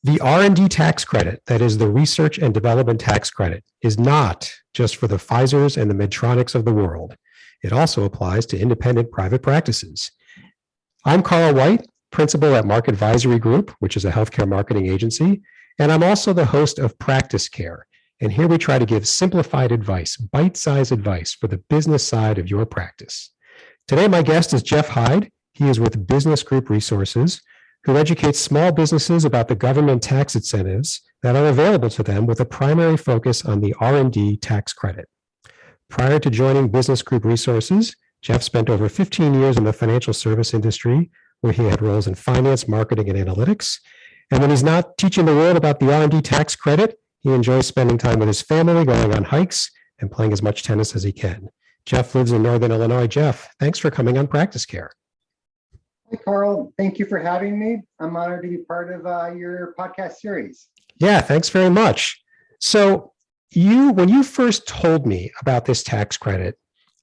The R&D tax credit, that is the research and development tax credit, is not just for the Pfizers and the Medtronics of the world. It also applies to independent private practices. I'm Carl White, principal at Market Advisory Group, which is a healthcare marketing agency, and I'm also the host of Practice Care. And here we try to give simplified advice, bite-sized advice for the business side of your practice. Today, my guest is Jeff Hyde. He is with Business Group Resources, who educates small businesses about the government tax incentives that are available to them with a primary focus on the R&D tax credit. Prior to joining Business Group Resources, Jeff spent over 15 years in the financial service industry, where he had roles in finance, marketing, and analytics. And when he's not teaching the world about the R&D tax credit, he enjoys spending time with his family, going on hikes, and playing as much tennis as he can. Jeff lives in Northern Illinois. Jeff, thanks for coming on Practice Care. Hey, Carl. Thank you for having me. I'm honored to be part of your podcast series. Yeah, thanks very much. So when you first told me about this tax credit,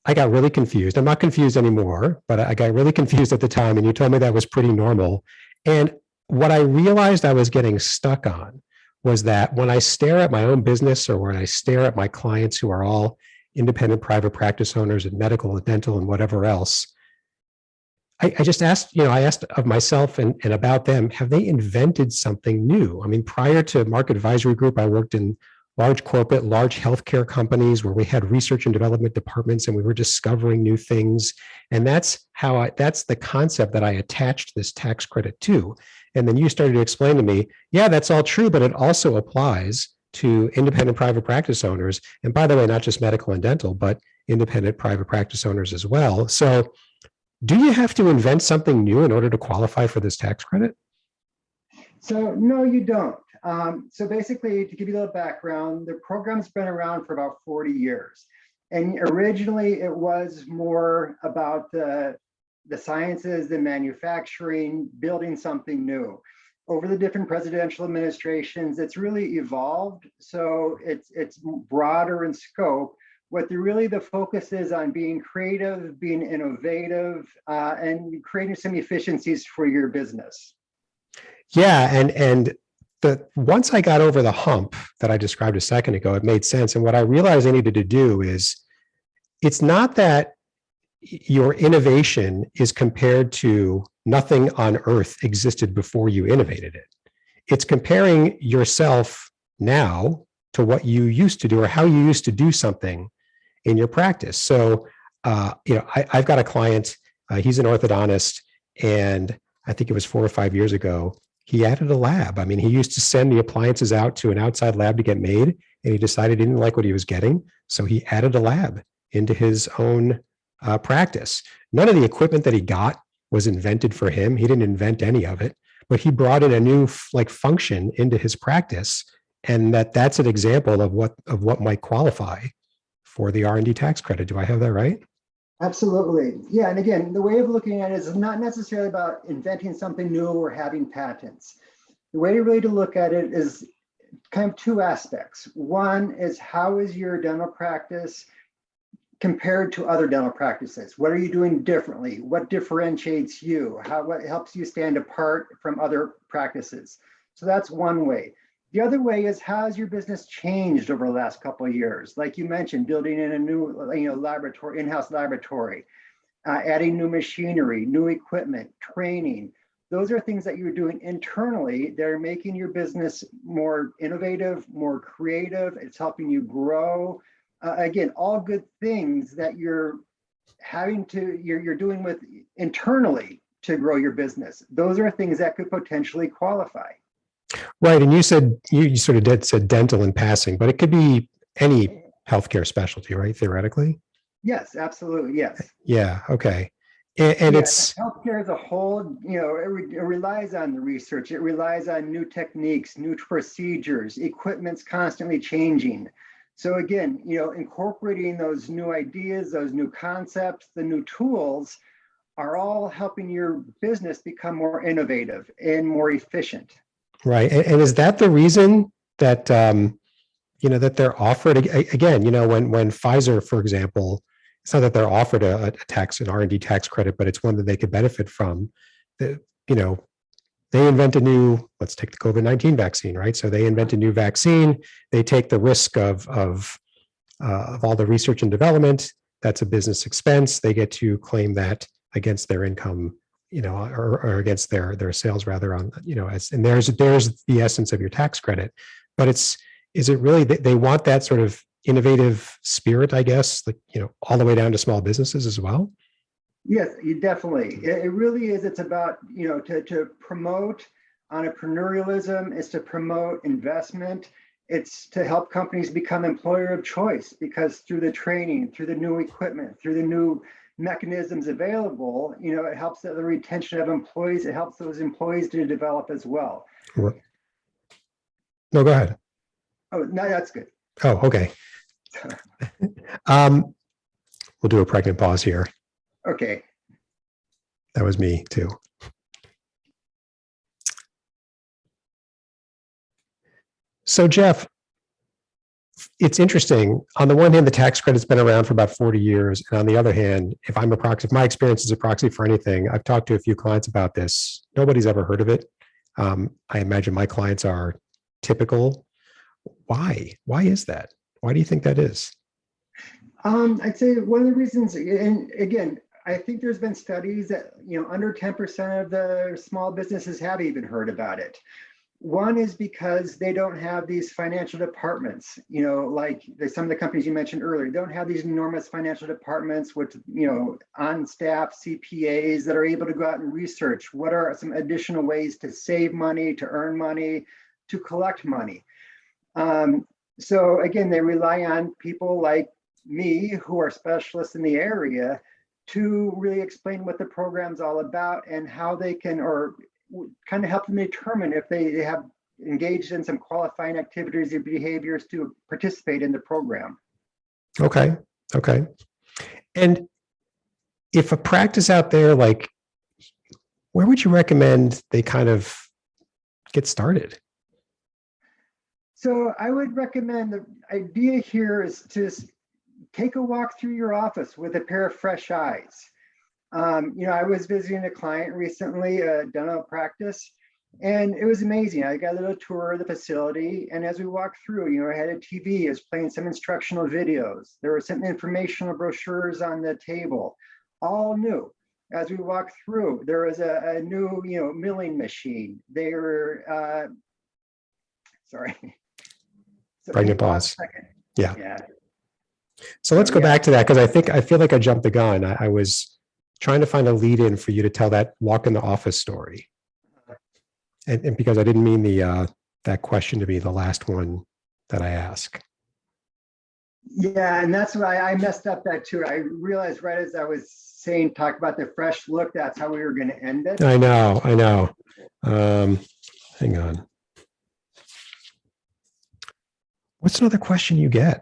I got really confused. I'm not confused anymore, but I got really confused at the time, and you told me that was pretty normal. And what I realized I was getting stuck on was that when I stare at my own business, or when I stare at my clients who are all independent private practice owners in medical and dental and whatever else, I just asked, I asked of myself and about them, have they invented something new? I mean, prior to Market Advisory Group, I worked in large corporate, large healthcare companies where we had research and development departments and we were discovering new things. And that's the concept that I attached this tax credit to. And then you started to explain to me, yeah, that's all true, but it also applies to independent private practice owners. And by the way, not just medical and dental, but independent private practice owners as well. So do you have to invent something new in order to qualify for this tax credit? So no, you don't. So basically, to give you a little background, the program's been around for about 40 years. And originally it was more about the sciences, the manufacturing, building something new. Over the different presidential administrations, it's really evolved. So it's broader in scope. What the focus is on being creative, being innovative, and creating some efficiencies for your business. Yeah, and once I got over the hump that I described a second ago, it made sense. And what I realized I needed to do is, it's not that your innovation is compared to nothing on earth existed before you innovated it. It's comparing yourself now to what you used to do or how you used to do something in your practice. So, I've got a client, he's an orthodontist, and I think it was 4 or 5 years ago, he added a lab. I mean, he used to send the appliances out to an outside lab to get made, and he decided he didn't like what he was getting. So he added a lab into his own practice. None of the equipment that he got was invented for him. He didn't invent any of it, but he brought in a new function into his practice. And that's an example of what might qualify for the R&D tax credit. Do I have that right? Absolutely. Yeah. And again, the way of looking at it is not necessarily about inventing something new or having patents. The way really to look at it is kind of two aspects. One is, how is your dental practice compared to other dental practices? What are you doing differently? What differentiates you? What helps you stand apart from other practices? So that's one way. The other way is, how has your business changed over the last couple of years? Like you mentioned, building in a new laboratory, in-house laboratory, adding new machinery, new equipment, training. Those are things that you're doing internally. They're making your business more innovative, more creative. It's helping you grow. Again, all good things that you're doing with internally to grow your business. Those are things that could potentially qualify. Right. And you said, you sort of said dental in passing, but it could be any healthcare specialty, right? Theoretically? Yes, absolutely. Yes. Yeah. Okay. And it's healthcare as a whole, it relies on the research. It relies on new techniques, new procedures, equipment's constantly changing. So again, incorporating those new ideas, those new concepts, the new tools are all helping your business become more innovative and more efficient. Right. And is that the reason that, that they're offered, again, when Pfizer, for example, it's not that they're offered an R&D tax credit, but it's one that they could benefit from. they invent a new, let's take the COVID-19 vaccine, right? So they invent a new vaccine. They take the risk of all the research and development. That's a business expense. They get to claim that against their income, or against their sales rather on, and there's the essence of your tax credit. But is it really, they want that sort of innovative spirit, I guess, like, all the way down to small businesses as well? Yes, definitely. It really is. It's about, to promote entrepreneurialism, it's to promote investment. It's to help companies become employer of choice, because through the training, through the new equipment, through the new mechanisms available, it helps the retention of employees. It helps those employees to develop as well. No, go ahead. Oh, no, that's good. Oh, okay. We'll do a pregnant pause here. Okay. That was me too. So Jeff, it's interesting. On the one hand, the tax credit's been around for about 40 years. And on the other hand, if my experience is a proxy for anything, I've talked to a few clients about this. Nobody's ever heard of it. I imagine my clients are typical. Why? Why is that? Why do you think that is? I'd say one of the reasons, and again, I think there's been studies that, under 10% of the small businesses have even heard about it. One is because they don't have these financial departments, like some of the companies you mentioned earlier, don't have these enormous financial departments with, on staff CPAs that are able to go out and research what are some additional ways to save money, to earn money, to collect money. So again, they rely on people like me who are specialists in the area to really explain what the program's all about and how they can, or kind of help them determine if they have engaged in some qualifying activities or behaviors to participate in the program. Okay. And if a practice out there, like, where would you recommend they kind of get started? So I would recommend, the idea here is to take a walk through your office with a pair of fresh eyes. I was visiting a client recently, a dental practice, and it was amazing. I got a little tour of the facility, and as we walked through, I had a TV, it was playing some instructional videos. There were some informational brochures on the table, all new. As we walked through, there was a new, milling machine. They were, sorry. Pregnant pause. Yeah. So let's go back to that, because I feel like I jumped the gun. I was trying to find a lead in for you to tell that walk in the office story. And because I didn't mean that question to be the last one that I ask. Yeah, and that's why I messed up that too. I realized right as I was saying, talk about the fresh look, that's how we were going to end it. I know. Hang on. What's another question you get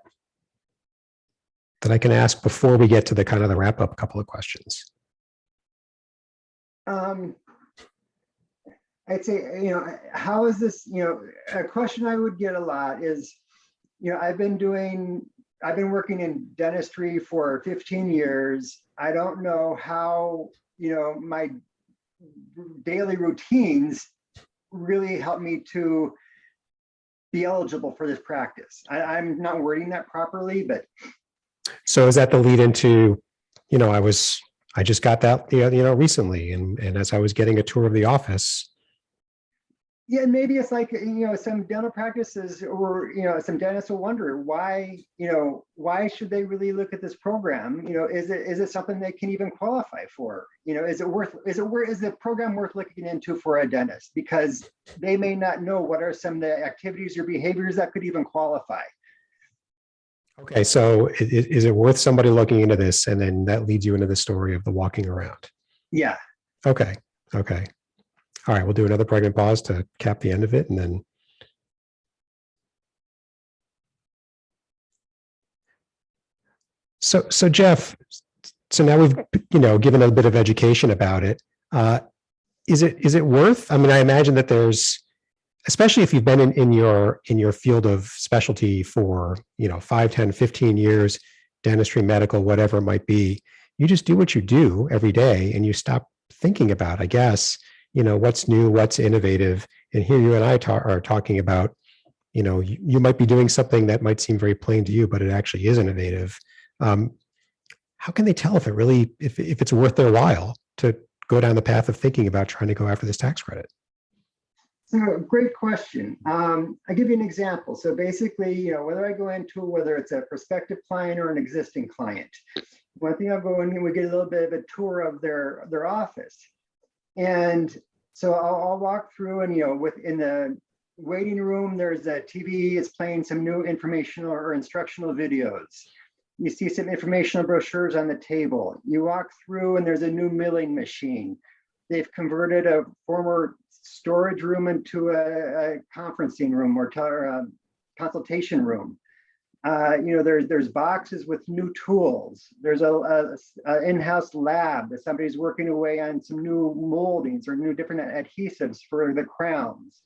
that I can ask before we get to the kind of the wrap up couple of questions? I'd say, how is this, a question I would get a lot is, I've been working in dentistry for 15 years. I don't know how, my daily routines really help me to be eligible for this practice. I'm not wording that properly, but. So is that the lead into, I just got that, recently. And as I was getting a tour of the office. Yeah, maybe it's like, some dental practices or, some dentists will wonder why, why should they really look at this program? Is it something they can even qualify for? Is the program worth looking into for a dentist? Because they may not know what are some of the activities or behaviors that could even qualify. Okay, so is it worth somebody looking into this? And then that leads you into the story of the walking around. Yeah. Okay. All right, we'll do another pregnant pause to cap the end of it, and then. So Jeff, so now we've given a bit of education about it. Is it worth? I mean, I imagine that there's, especially if you've been in your field of specialty for 5, 10, 15 years, dentistry, medical, whatever it might be, you just do what you do every day, and you stop thinking about, I guess, what's new, what's innovative. And here you and I are talking about, you might be doing something that might seem very plain to you, but it actually is innovative. How can they tell if if it's worth their while to go down the path of thinking about trying to go after this tax credit? So great question. I'll give you an example. So basically, whether it's a prospective client or an existing client, one thing I'll go in and we get a little bit of a tour of their office. And so I'll walk through and, within the waiting room, there's a TV, it's playing some new informational or instructional videos. You see some informational brochures on the table. You walk through and there's a new milling machine. They've converted a former storage room into a conferencing room or a consultation room. There's boxes with new tools. There's a in-house lab that somebody's working away on some new moldings or new different adhesives for the crowns.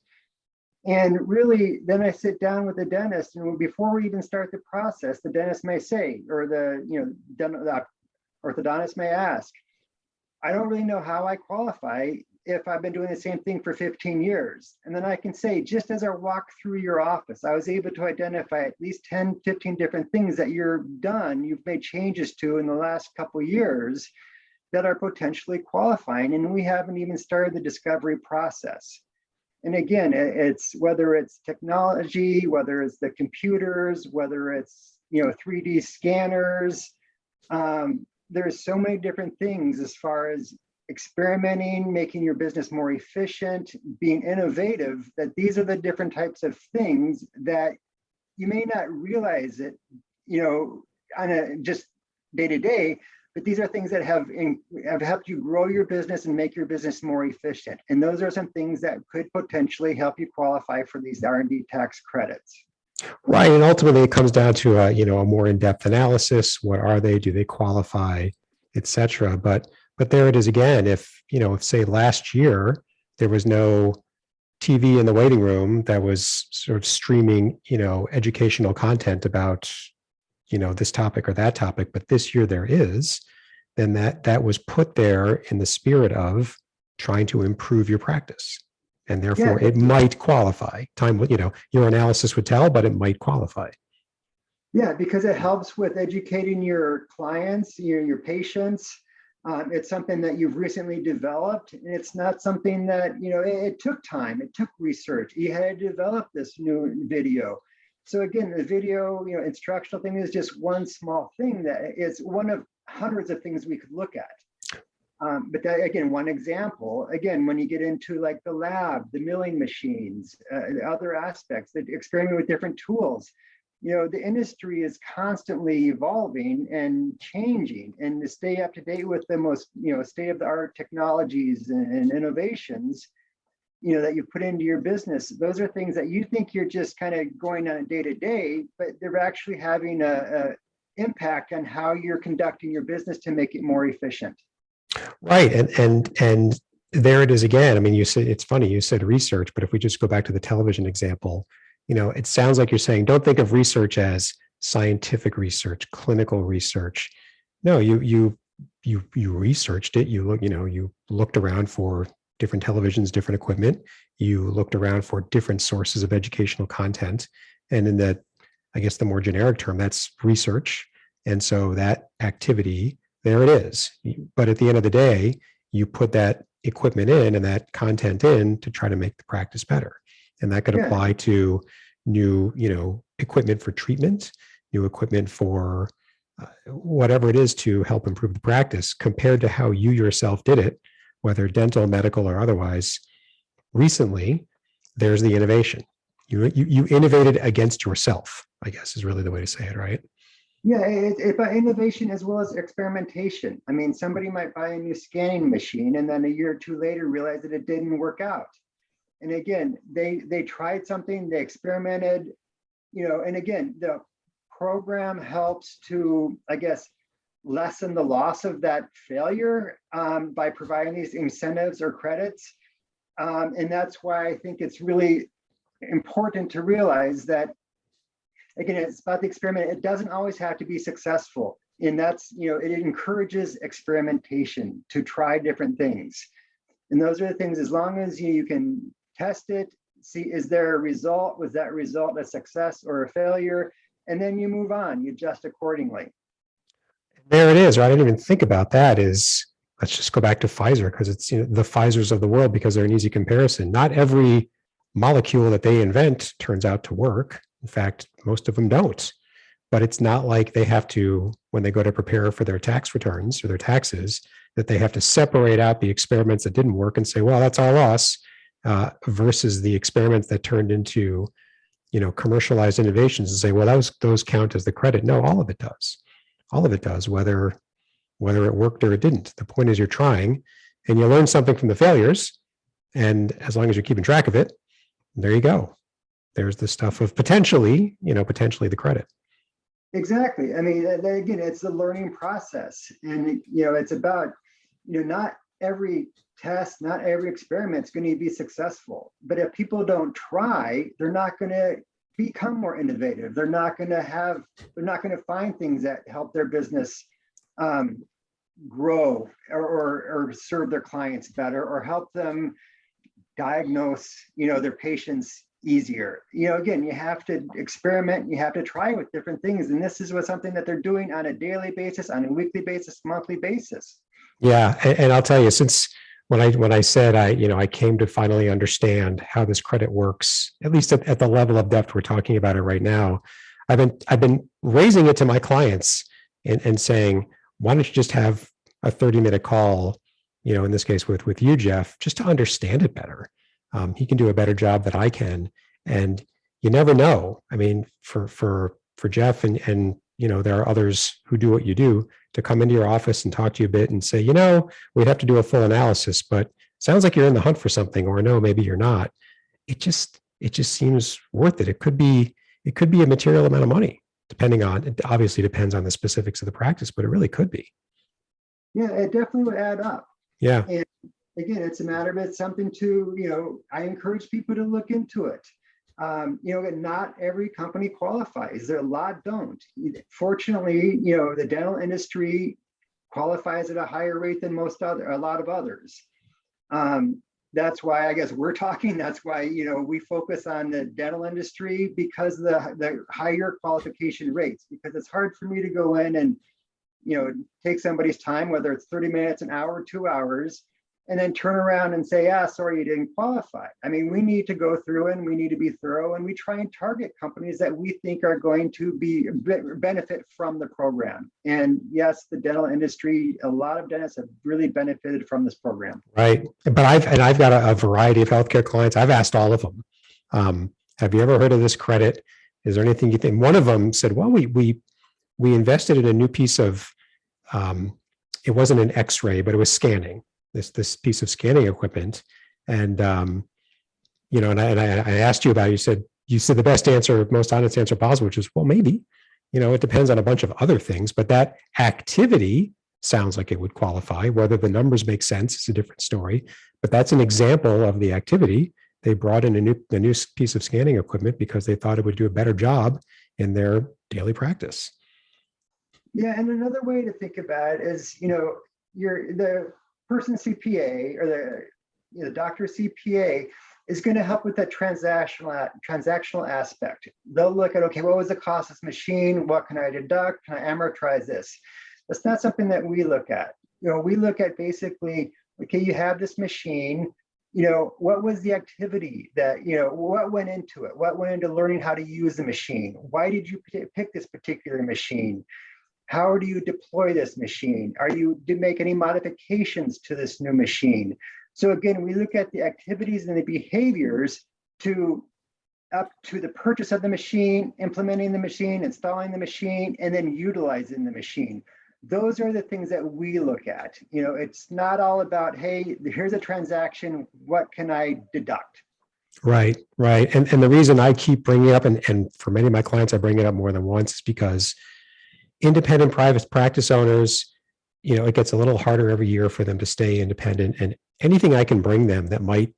And really, then I sit down with the dentist, and before we even start the process, the dentist may say, or the orthodontist may ask, I don't really know how I qualify if I've been doing the same thing for 15 years. And then I can say, just as I walk through your office, I was able to identify at least 10, 15 different things that you've made changes to in the last couple of years that are potentially qualifying. And we haven't even started the discovery process. And again, it's whether it's technology, whether it's the computers, whether it's 3D scanners. There's so many different things as far as experimenting, making your business more efficient, being innovative, that these are the different types of things that you may not realize it, on a just day to day, but these are things that have helped you grow your business and make your business more efficient. And those are some things that could potentially help you qualify for these R&D tax credits. Right. And ultimately it comes down to a more in-depth analysis. What are they? Do they qualify, et cetera? But there it is again. If say last year there was no TV in the waiting room that was sort of streaming, educational content about, this topic or that topic, but this year there is, then that was put there in the spirit of trying to improve your practice. And therefore it might qualify. Your analysis would tell, but it might qualify. Yeah, because it helps with educating your clients, your patients. It's something that you've recently developed. And it's not something that, it took time, it took research. You had to develop this new video. So again, the video, instructional thing is just one small thing that is one of hundreds of things we could look at. But that, again, one example, again, when you get into like the lab, the milling machines, other aspects, that experiment with different tools, the industry is constantly evolving and changing, and to stay up to date with the most, state-of-the-art technologies and innovations, that you put into your business, those are things that you think you're just kind of going on a day-to-day, but they're actually having a impact on how you're conducting your business to make it more efficient. Right. And there it is again. I mean, you said, it's funny, you said research, but if we just go back to the television example, it sounds like you're saying, don't think of research as scientific research, clinical research. No, you researched it. You looked around for different televisions, different equipment. You looked around for different sources of educational content. And in that, I guess the more generic term, that's research. And so that activity, there it is. But at the end of the day, you put that equipment in and that content in to try to make the practice better. And that could apply to new, equipment for treatment, new equipment for whatever it is to help improve the practice compared to how you yourself did it, whether dental, medical, or otherwise. Recently, there's the innovation. You innovated against yourself, I guess is really the way to say it, right? Yeah, it's about innovation as well as experimentation. I mean, somebody might buy a new scanning machine and then a year or two later realize that it didn't work out. And again, they tried something, they experimented, and again, the program helps to, I guess, lessen the loss of that failure by providing these incentives or credits. And that's why I think it's really important to realize that, again, it's about the experiment. It doesn't always have to be successful. And that's, it encourages experimentation to try different things. And those are the things, as long as you can test it, see, is there a result? Was that result a success or a failure? And then you move on, you adjust accordingly. There it is. Right? I didn't even think about that. Let's just go back to Pfizer, because it's the Pfizers of the world, because they're an easy comparison. Not every molecule that they invent turns out to work. In fact, most of them don't. But it's not like they have to, when they go to prepare for their tax returns or their taxes, that they have to separate out the experiments that didn't work and say, well, that's our loss, versus the experiments that turned into, commercialized innovations, and say, well, those count as the credit. No, all of it does. All of it does, whether it worked or it didn't. The point is you're trying, and you learn something from the failures. And as long as you're keeping track of it, there you go. There's the stuff of potentially the credit. Exactly. I mean, again, it's the learning process. And, it's about, not every test, not every experiment is going to be successful. But if people don't try, they're not going to become more innovative. They're not going to find things that help their business grow or serve their clients better, or help them diagnose, their patients easier. Again, you have to experiment, you have to try with different things. And this is something that they're doing on a daily basis, on a weekly basis, monthly basis. Yeah. And I'll tell you, since when I said I came to finally understand how this credit works, at least at the level of depth we're talking about it right now, I've been raising it to my clients and saying, why don't you just have a 30-minute call, in this case with you, Jeff, just to understand it better. He can do a better job than I can. And you never know. I mean, for Jeff and there are others who do what you do, to come into your office and talk to you a bit and say, we'd have to do a full analysis, but sounds like you're in the hunt for something, or no, maybe you're not. It just seems worth it. It could be a material amount of money, it obviously depends on the specifics of the practice, but it really could be. Yeah, it definitely would add up. Yeah. And again, it's a matter of it's something to, I encourage people to look into it. Not every company qualifies. A lot don't. Fortunately, the dental industry qualifies at a higher rate than a lot of others. That's why I guess we're talking. That's why, we focus on the dental industry, because the higher qualification rates, because it's hard for me to go in and, take somebody's time, whether it's 30 minutes, an hour, 2 hours, and then turn around and say, sorry, you didn't qualify. I mean, we need to go through and we need to be thorough, and we try and target companies that we think are going to benefit from the program. And yes, the dental industry, a lot of dentists have really benefited from this program. Right. But I've got a variety of healthcare clients. I've asked all of them, have you ever heard of this credit? Is there anything you think? One of them said, well, we invested in a new piece of, it wasn't an X-ray, but it was scanning. This piece of scanning equipment, and and I asked you about it. You said the best answer, most honest answer possible, which is, well, maybe, it depends on a bunch of other things, but that activity sounds like it would qualify. Whether the numbers make sense is a different story, but that's an example of the activity. They brought in a new piece of scanning equipment because they thought it would do a better job in their daily practice. Yeah, and another way to think about it is, the person CPA or the doctor CPA is going to help with that transactional aspect. They'll look at, okay, what was the cost of this machine? What can I deduct? Can I amortize this? That's not something that we look at. We look at basically, okay, you have this machine, what was the activity that, what went into it? What went into learning how to use the machine? Why did you pick this particular machine? How do you deploy this machine? Did you make any modifications to this new machine? So again, we look at the activities and the behaviors up to the purchase of the machine, implementing the machine, installing the machine, and then utilizing the machine. Those are the things that we look at. It's not all about, hey, here's a transaction, what can I deduct? Right. And the reason I keep bringing it up, and for many of my clients, I bring it up more than once, is because independent private practice owners, it gets a little harder every year for them to stay independent, and anything I can bring them that might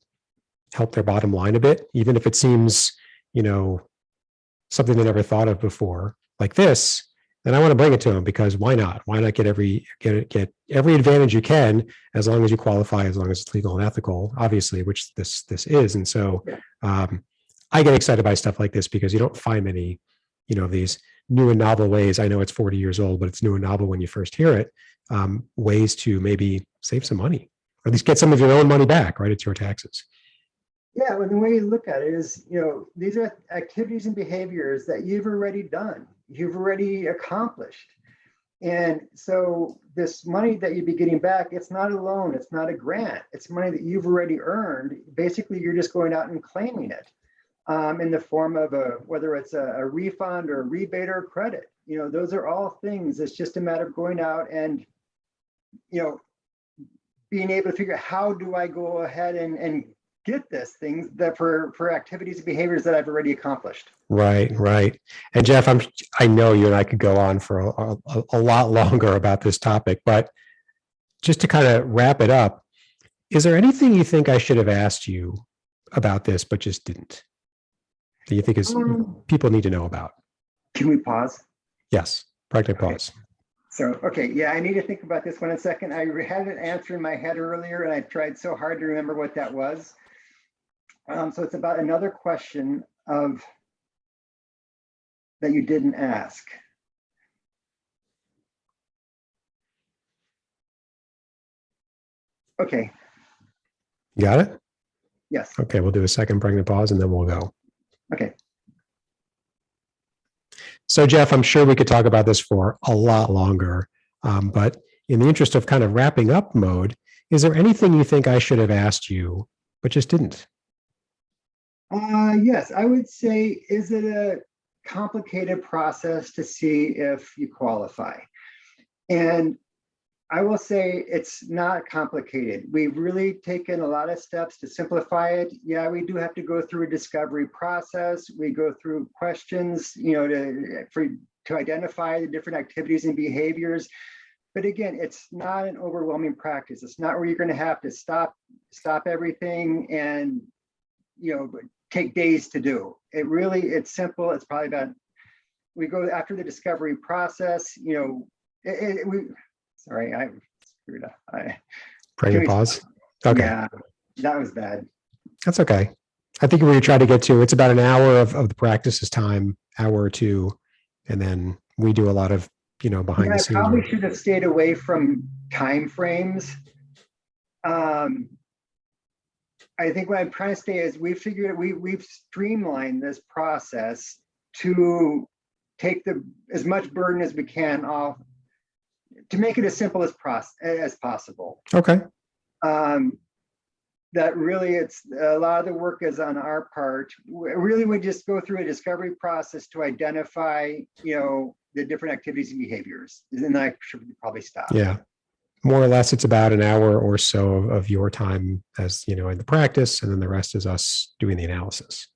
help their bottom line a bit, even if it seems, something they never thought of before, like this, And I want to bring it to them because why not? Why not get every advantage you can as long as you qualify, as long as it's legal and ethical, obviously, which this is. And so I get excited by stuff like this because you don't find many, these new and novel ways. I know it's 40 years old, but it's new and novel when you first hear it. Ways to maybe save some money, or at least get some of your own money back, right? It's your taxes. Yeah, well, the way you look at it is, these are activities and behaviors that you've already done, you've already accomplished. And so this money that you'd be getting back, it's not a loan, it's not a grant, it's money that you've already earned. Basically, you're just going out and claiming it in the form of whether it's a refund or a rebate or a credit. Those are all things. It's just a matter of going out and, being able to figure out, how do I go ahead and get this things that for activities and behaviors that I've already accomplished. Right. And Jeff, I know you and I could go on for a lot longer about this topic, but just to kind of wrap it up, is there anything you think I should have asked you about this, but just didn't? That you think is people need to know about? Can we pause? Yes. Practice pause. So, I need to think about this one in a second. I had an answer in my head earlier, and I tried so hard to remember what that was. So it's about another question that you didn't ask. Okay. Got it? Yes. Okay, we'll do a second pregnant pause and then we'll go. Okay. So Jeff, I'm sure we could talk about this for a lot longer, but in the interest of kind of wrapping up mode, is there anything you think I should have asked you, but just didn't? Yes, I would say, is it a complicated process to see if you qualify? And I will say it's not complicated. We've really taken a lot of steps to simplify it. Yeah, we do have to go through a discovery process. We go through questions, to identify the different activities and behaviors. But again, it's not an overwhelming practice. It's not where you're going to have to stop everything and take days to do. It's simple. It's probably about, we go after the discovery process, sorry, I screwed up. Pregnant pause. Okay. Yeah, that was bad. That's okay. I think where you try to get to, it's about an hour of the practice's time, hour or two. And then we do a lot of, behind the scenes. I probably should have stayed away from time frames. I think what I'm trying to say is we've streamlined this process to take as much burden as we can off, to make it as simple as possible. Okay. That really, it's a lot of the work is on our part. Really, we just go through a discovery process to identify, the different activities and behaviors. And I should probably stop. Yeah. More or less, it's about an hour or so of your time as, in the practice, and then the rest is us doing the analysis.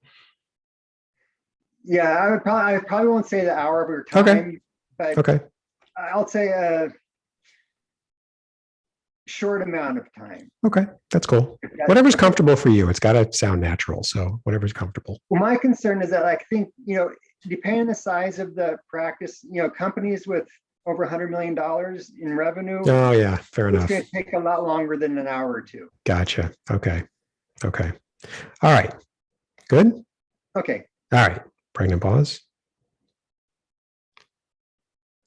Yeah, I probably won't say the hour of your time, but okay. I'll say a short amount of time. Okay, that's cool. Whatever's comfortable for you. It's got to sound natural. So whatever's comfortable. Well, my concern is that I think, depending on the size of the practice, companies with over $100 million in revenue. Oh yeah, fair enough. It's going to take a lot longer than an hour or two. Gotcha. Okay. All right. Good. Okay. All right. Pregnant pause.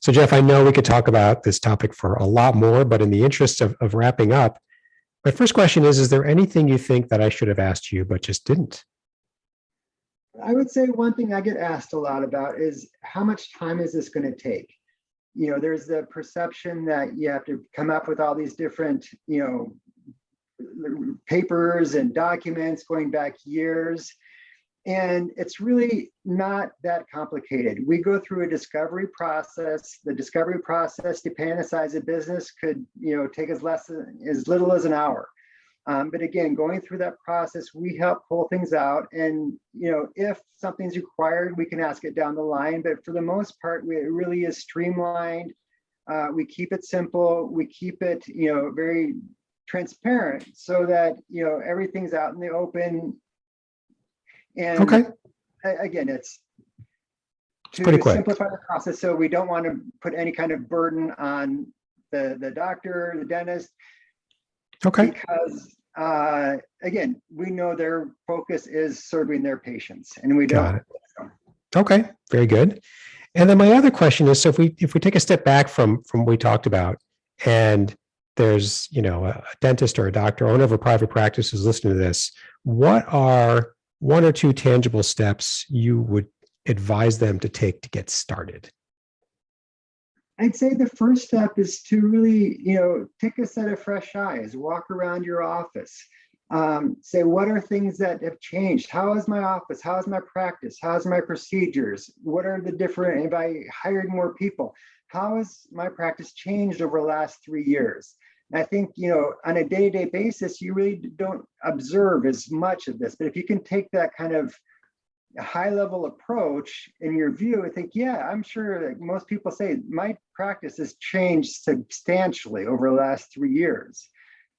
So Jeff, I know we could talk about this topic for a lot more, but in the interest of wrapping up, my first question is there anything you think that I should have asked you, but just didn't? I would say one thing I get asked a lot about is, how much time is this going to take? There's the perception that you have to come up with all these different, papers and documents going back years. And it's really not that complicated. We go through a discovery process. The discovery process, depending on the size of business, could take as little as an hour. But again, going through that process, we help pull things out. And if something's required, we can ask it down the line. But for the most part, it really is streamlined. We keep it simple. We keep it very transparent, so that everything's out in the open. And again, it's It's pretty to quick. simplify the process. So we don't want to put any kind of burden on the doctor, the dentist, Okay. because again, we know their focus is serving their patients, and we Got don't. it. Okay. Very good. And then my other question is, so if we take a step back from what we talked about, and there's, a dentist or a doctor, owner of a private practice is listening to this, what are one or two tangible steps you would advise them to take to get started? I'd say the first step is to really, take a set of fresh eyes, walk around your office, say, what are things that have changed? How is my office? How is my practice? How's my procedures? What are the different, have I hired more people? How has my practice changed over the last 3 years? And I think, on a day-to-day basis, you really don't observe as much of this, but if you can take that kind of high level approach in your view, I think, yeah, I'm sure that most people say my practice has changed substantially over the last 3 years.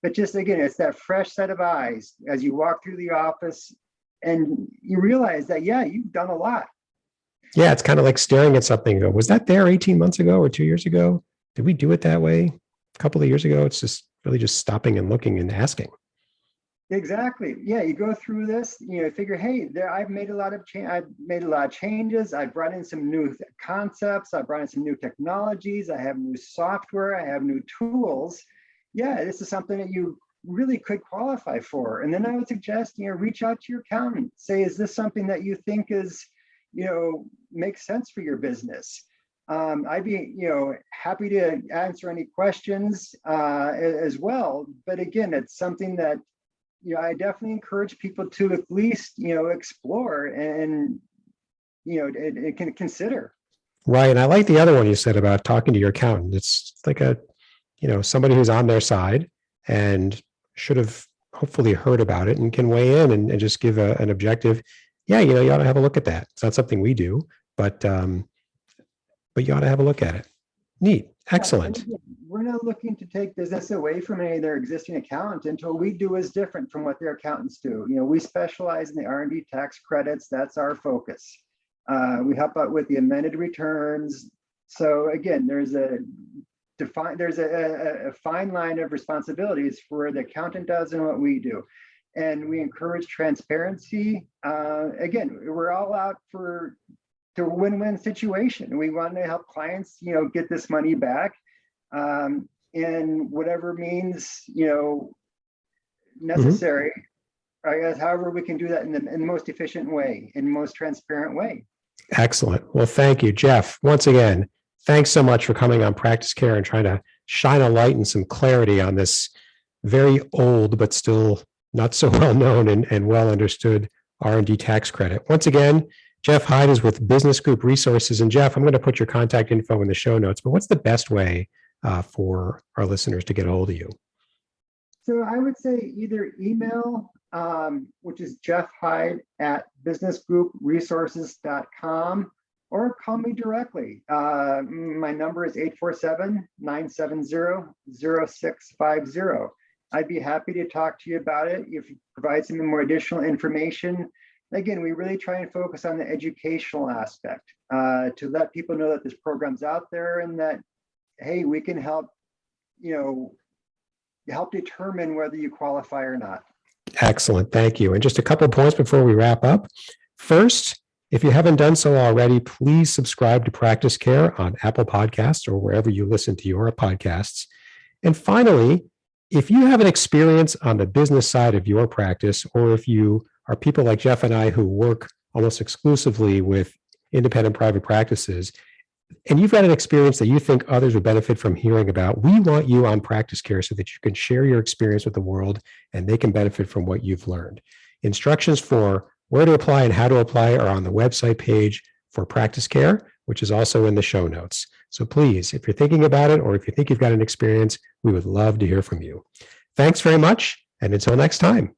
But just again, it's that fresh set of eyes as you walk through the office and you realize that, yeah, you've done a lot. Yeah, it's kind of like staring at something and go, was that there 18 months ago or 2 years ago? Did we do it that way a couple of years ago? It's just really just stopping and looking and asking. Exactly. Yeah, you go through this, figure, hey, I've made a lot of changes. I've brought in some new concepts. I've brought in some new technologies. I have new software. I have new tools. Yeah, this is something that you really could qualify for. And then I would suggest, reach out to your accountant. Say, is this something that you think is, makes sense for your business? I'd be, happy to answer any questions as well. But again, it's something that, I definitely encourage people to at least, explore and, it can consider. Right. And I like the other one you said about talking to your accountant. It's like somebody who's on their side and should have hopefully heard about it and can weigh in and just give an objective. Yeah, you ought to have a look at that. It's not something we do, but you ought to have a look at it. Neat. Excellent. Yeah, we're not looking to take business away from any of their existing accountants, and what we do is different from what their accountants do. We specialize in the R&D tax credits. That's our focus. We help out with the amended returns. So again, there's a fine line of responsibilities for the accountant does and what we do. And we encourage transparency. Again, we're all out to a win-win situation. We want to help clients, get this money back in whatever means, necessary. I guess, however we can do that in the most efficient way, in the most transparent way. Excellent. Well, thank you, Jeff. Once again, thanks so much for coming on Practice Care and trying to shine a light and some clarity on this very old, but still not so well known and well understood R&D tax credit. Once again, Jeff Hyde is with Business Group Resources. And Jeff, I'm going to put your contact info in the show notes, but what's the best way for our listeners to get a hold of you? So I would say either email, which is Jeff Hyde at businessgroupresources.com, or call me directly. My number is 847-970-0650. I'd be happy to talk to you about it if you provide some more additional information. Again, we really try and focus on the educational aspect to let people know that this program's out there and that, hey, we can help, help determine whether you qualify or not. Excellent. Thank you. And just a couple of points before we wrap up. First, if you haven't done so already, please subscribe to Practice Care on Apple Podcasts or wherever you listen to your podcasts. And finally, if you have an experience on the business side of your practice, or if you are people like Jeff and I who work almost exclusively with independent private practices, and you've got an experience that you think others would benefit from hearing about, we want you on Practice Care so that you can share your experience with the world and they can benefit from what you've learned. Instructions for where to apply and how to apply are on the website page for Practice Care, which is also in the show notes. So please, if you're thinking about it or if you think you've got an experience, we would love to hear from you. Thanks very much. And until next time.